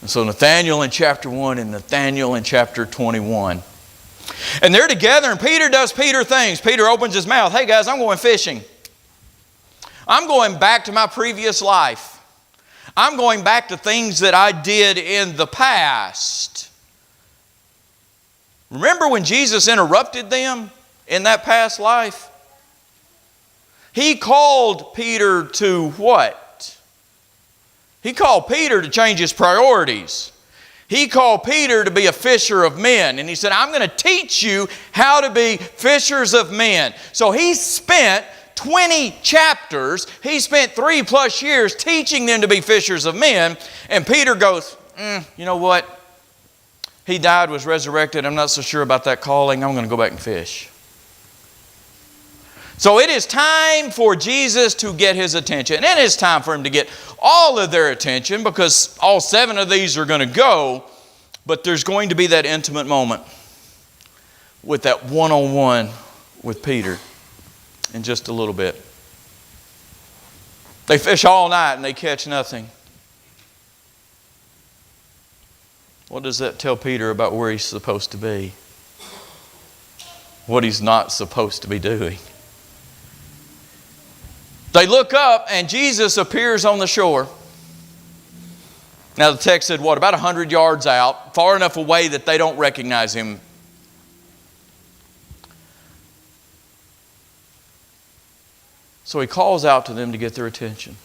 And so Nathanael in chapter 1 and Nathanael in chapter 21. And they're together, and Peter does Peter things. Peter opens his mouth. Hey guys, I'm going fishing. I'm going back to my previous life. I'm going back to things that I did in the past. Remember when Jesus interrupted them in that past life? He called Peter to what? He called Peter to change his priorities. He called Peter to be a fisher of men. And he said, I'm going to teach you how to be fishers of men. So he spent 20 chapters. He spent 3+ years teaching them to be fishers of men. And Peter goes, you know what? He died, was resurrected. I'm not so sure about that calling. I'm going to go back and fish. So it is time for Jesus to get his attention. And it is time for him to get all of their attention, because all 7 of these are going to go. But there's going to be that intimate moment with that one-on-one with Peter in just a little bit. They fish all night and they catch nothing. What does that tell Peter about where he's supposed to be? What he's not supposed to be doing? They look up and Jesus appears on the shore. Now the text said what? About 100 yards out, far enough away that they don't recognize him. So he calls out to them to get their attention.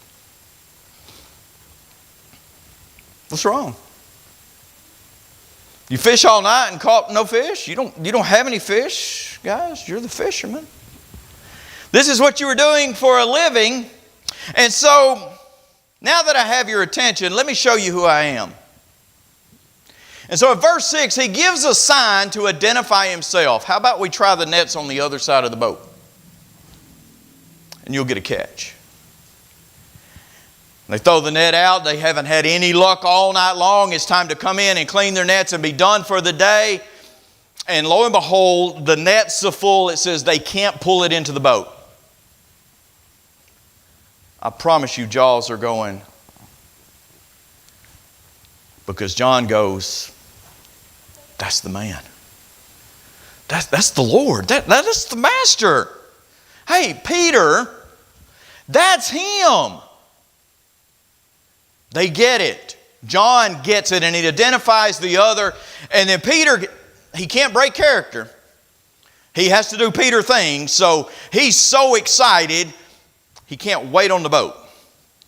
What's wrong? You fish all night and caught no fish? You don't have any fish, guys? You're the fishermen. This is what you were doing for a living. And so, now that I have your attention, let me show you who I am. And so in verse 6, he gives a sign to identify himself. How about we try the nets on the other side of the boat? And you'll get a catch. They throw the net out. They haven't had any luck all night long. It's time to come in and clean their nets and be done for the day. And lo and behold, the net's so full, it says they can't pull it into the boat. I promise you, jaws are going. Because John goes, that's the man. That's the Lord. That is the Master. Hey, Peter, that's him. They get it. John gets it, and he identifies the other. And then Peter, he can't break character. He has to do Peter things. So he's so excited, he can't wait on the boat.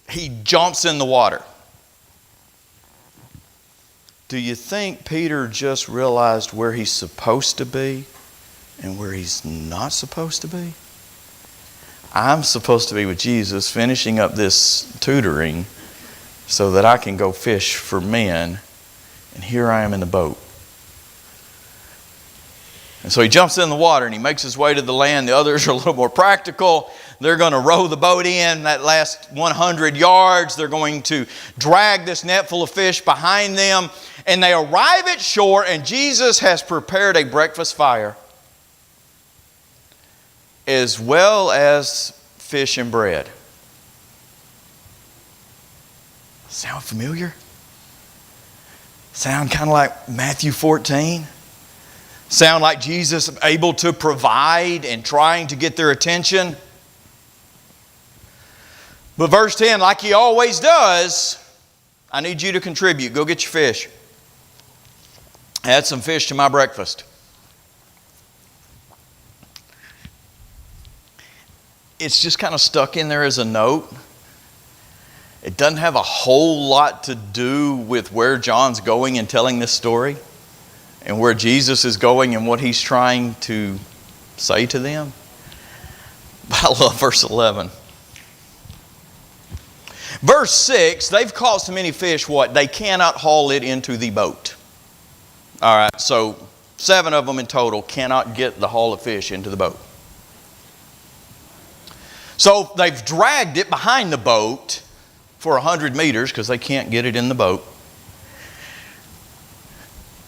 He jumps in the water. Do you think Peter just realized where he's supposed to be and where he's not supposed to be? I'm supposed to be with Jesus, finishing up this tutoring so that I can go fish for men. And here I am in the boat. And so he jumps in the water and he makes his way to the land. The others are a little more practical. They're going to row the boat in that last 100 yards. They're going to drag this net full of fish behind them. And they arrive at shore, and Jesus has prepared a breakfast fire, as well as fish and bread. Sound familiar? Sound kind of like Matthew 14? Sound like Jesus able to provide and trying to get their attention? But verse 10, like he always does, I need you to contribute. Go get your fish. Add some fish to my breakfast. It's just kind of stuck in there as a note. It doesn't have a whole lot to do with where John's going and telling this story, and where Jesus is going and what he's trying to say to them. But I love verse 11. Verse 6, they've caught so many fish, what? They cannot haul it into the boat. All right, so 7 of them in total cannot get the haul of fish into the boat. So they've dragged it behind the boat for 100 meters because they can't get it in the boat.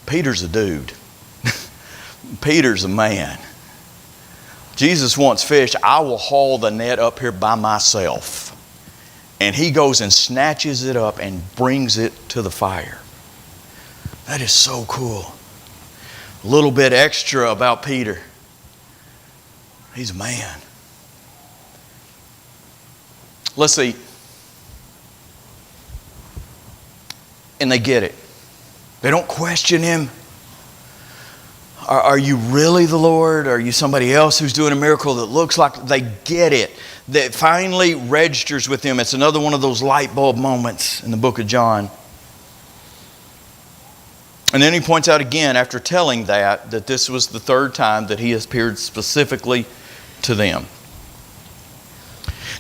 Peter's a dude. Peter's a man. Jesus wants fish. I will haul the net up here by myself. And he goes and snatches it up and brings it to the fire. That is so cool. A little bit extra about Peter. He's a man. Let's see. And they get it. They don't question him. Are you really the Lord? Are you somebody else who's doing a miracle that looks like? They get it. That finally registers with him. It's another one of those light bulb moments in the book of John. And then he points out again, after telling that this was the third time that he appeared specifically to them.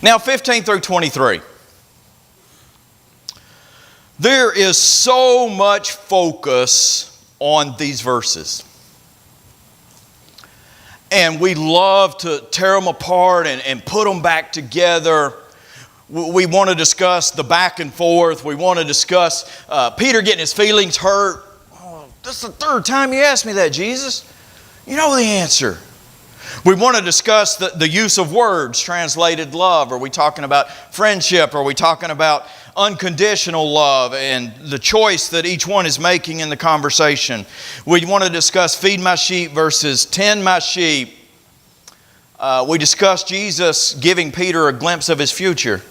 Now, 15 through 23. There is so much focus on these verses. And we love to tear them apart and put them back together. We want to discuss the back and forth. We want to discuss Peter getting his feelings hurt. Oh, this is the third time you asked me that, Jesus. You know the answer. We want to discuss the use of words, translated love. Are we talking about friendship? Are we talking about unconditional love and the choice that each one is making in the conversation? We want to discuss feed my sheep versus tend my sheep. We discussed Jesus giving Peter a glimpse of his future.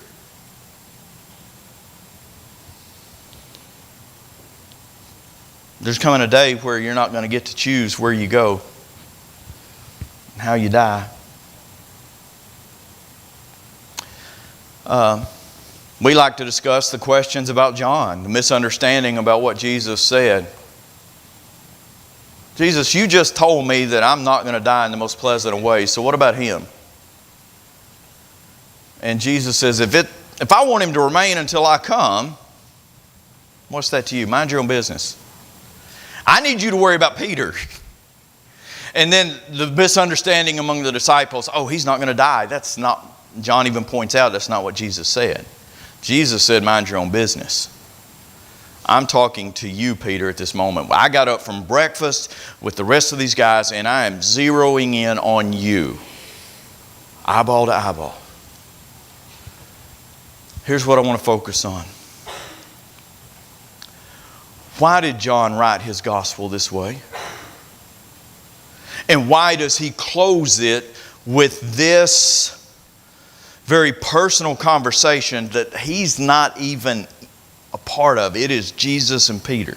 There's coming a day where you're not going to get to choose where you go and how you die. We like to discuss the questions about John, the misunderstanding about what Jesus said. Jesus, you just told me that I'm not going to die in the most pleasant of ways, so what about him? And Jesus says, if I want him to remain until I come, what's that to you? Mind your own business. I need you to worry about Peter. And then the misunderstanding among the disciples, oh, he's not going to die. That's not, John even points out that's not what Jesus said. Jesus said, mind your own business. I'm talking to you, Peter, at this moment. I got up from breakfast with the rest of these guys, and I am zeroing in on you. Eyeball to eyeball. Here's what I want to focus on. Why did John write his gospel this way? And why does he close it with this very personal conversation that he's not even a part of? It is Jesus and Peter.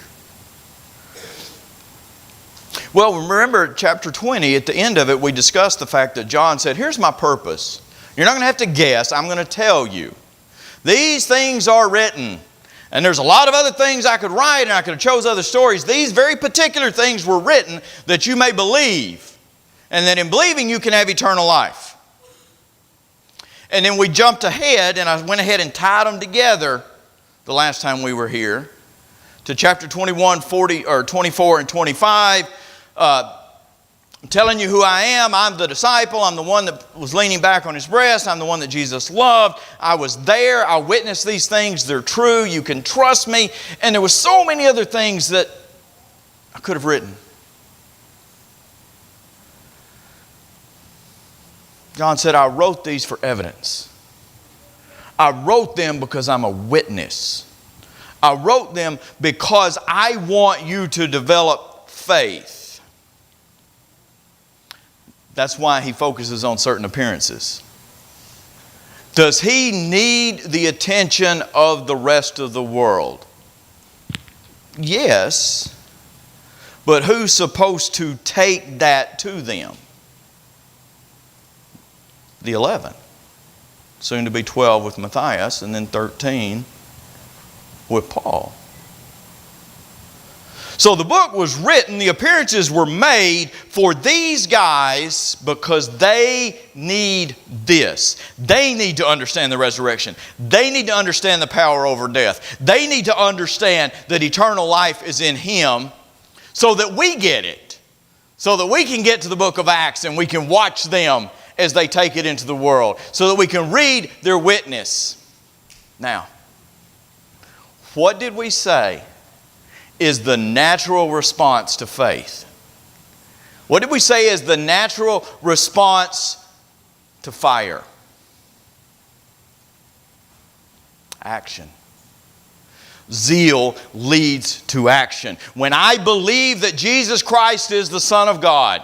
Well, remember chapter 20, at the end of it, we discussed the fact that John said, here's my purpose. You're not going to have to guess. I'm going to tell you. These things are written. And there's a lot of other things I could write, and I could have chose other stories. These very particular things were written that you may believe. And that in believing you can have eternal life. And then we jumped ahead, and I went ahead and tied them together the last time we were here to chapter 21, 24, and 25. I'm telling you who I am. I'm the disciple. I'm the one that was leaning back on his breast. I'm the one that Jesus loved. I was there. I witnessed these things. They're true. You can trust me. And there were so many other things that I could have written. John said, I wrote these for evidence. I wrote them because I'm a witness. I wrote them because I want you to develop faith. That's why he focuses on certain appearances. Does he need the attention of the rest of the world? Yes. But who's supposed to take that to them? The 11. Soon to be 12 with Matthias, and then 13 with Paul. So the book was written, the appearances were made for these guys because they need this. They need to understand the resurrection. They need to understand the power over death. They need to understand that eternal life is in Him so that we get it. So that we can get to the book of Acts and we can watch them as they take it into the world. So that we can read their witness. Now, what did we say is the natural response to faith? What did we say is the natural response to fire? Action. zeal leads to action. When I believe that Jesus Christ is the Son of God,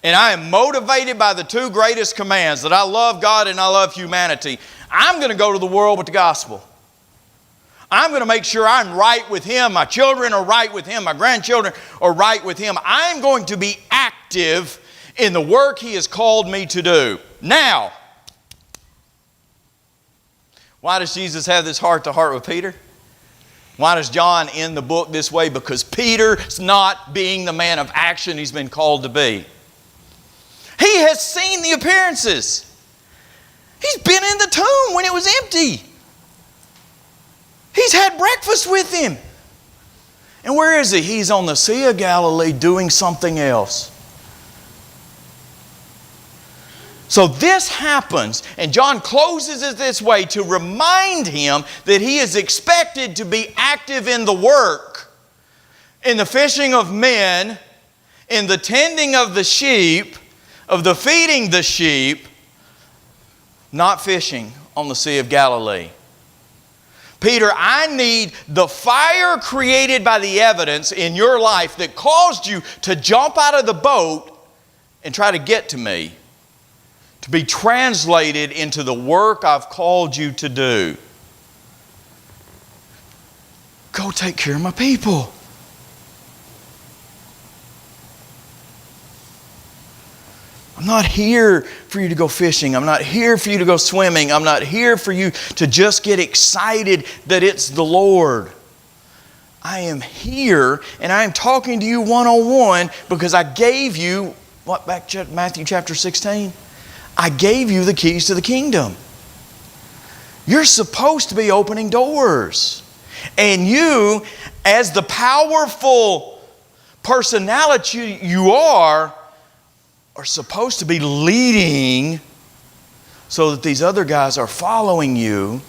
and I am motivated by the two greatest commands, that I love God and I love humanity, I'm going to go to the world with the gospel. I'm going to make sure I'm right with Him. My children are right with Him. My grandchildren are right with Him. I'm going to be active in the work He has called me to do. Now, why does Jesus have this heart-to-heart with Peter? Why does John end the book this way? Because Peter's not being the man of action he's been called to be. He has seen the appearances. He's been in the tomb when it was empty. He's had breakfast with Him. And where is He? He's on the Sea of Galilee doing something else. So this happens, and John closes it this way to remind him that he is expected to be active in the work, in the fishing of men, in the tending of the sheep, of the feeding the sheep, not fishing on the Sea of Galilee. Peter, I need the fire created by the evidence in your life that caused you to jump out of the boat and try to get to me, to be translated into the work I've called you to do. Go take care of my people. I'm not here for you to go fishing. I'm not here for you to go swimming. I'm not here for you to just get excited that it's the Lord. I am here and I am talking to you one-on-one because I gave you, back Matthew chapter 16? I gave you the keys to the kingdom. You're supposed to be opening doors. And you, as the powerful personality you are supposed to be leading so that these other guys are following you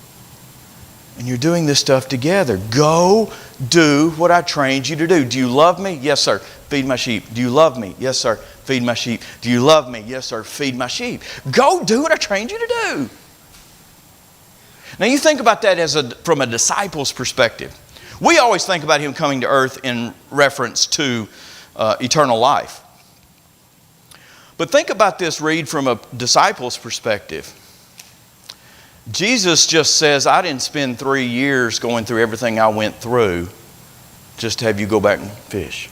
and you're doing this stuff together. Go do what I trained you to do. Do you love me? Yes, sir. Feed my sheep. Do you love me? Yes, sir. Feed my sheep. Do you love me? Yes, sir. Feed my sheep. Go do what I trained you to do. Now you think about that from a disciple's perspective. We always think about Him coming to earth in reference to eternal life. But think about this read from a disciple's perspective. Jesus just says, I didn't spend 3 years going through everything I went through just to have you go back and fish.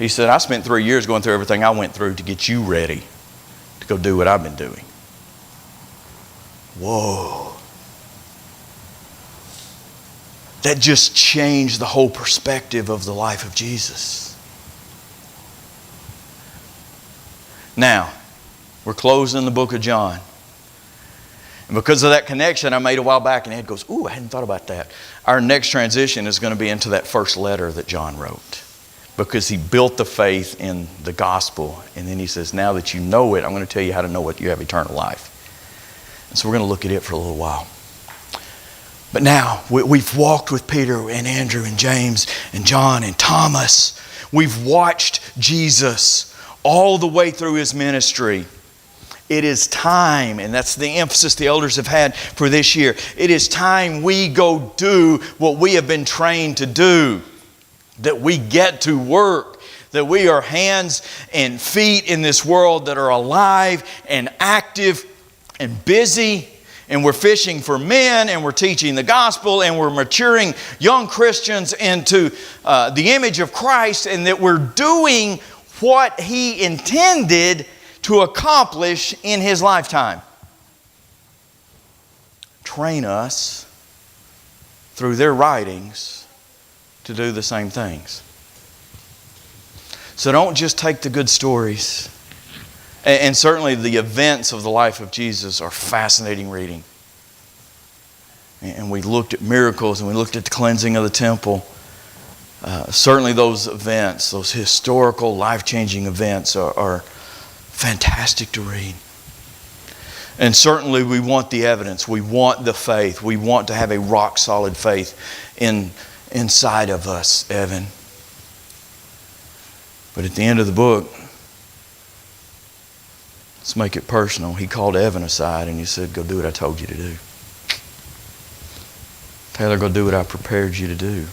He said, I spent 3 years going through everything I went through to get you ready to go do what I've been doing. Whoa. That just changed the whole perspective of the life of Jesus. Now, we're closing the book of John. And because of that connection I made a while back, and Ed goes, ooh, I hadn't thought about that. Our next transition is going to be into that first letter that John wrote. Because he built the faith in the gospel. And then he says, now that you know it, I'm going to tell you how to know what you have eternal life. And so we're going to look at it for a little while. But now, we've walked with Peter and Andrew and James and John and Thomas. We've watched Jesus all the way through His ministry. It is time, and that's the emphasis the elders have had for this year. It is time we go do what we have been trained to do. That we get to work. That we are hands and feet in this world that are alive and active and busy. And we're fishing for men, and we're teaching the gospel, and we're maturing young Christians into the image of Christ, and that we're doing what He intended to accomplish in His lifetime. Train us through their writings to do the same things. So don't just take the good stories. And certainly the events of the life of Jesus are fascinating reading. And we looked at miracles and we looked at the cleansing of the temple. Certainly those events, those historical, life-changing events are fantastic to read. And certainly we want the evidence. We want the faith. We want to have a rock-solid faith inside of us, Evan. But at the end of the book, let's make it personal. He called Evan aside and he said, go do what I told you to do. Taylor, go do what I prepared you to do.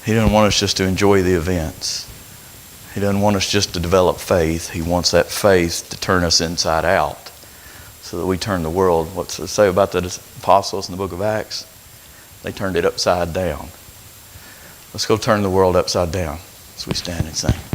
He doesn't want us just to enjoy the events. He doesn't want us just to develop faith. He wants that faith to turn us inside out so that we turn the world. What's it say about the apostles in the book of Acts? They turned it upside down. Let's go turn the world upside down as we stand and sing.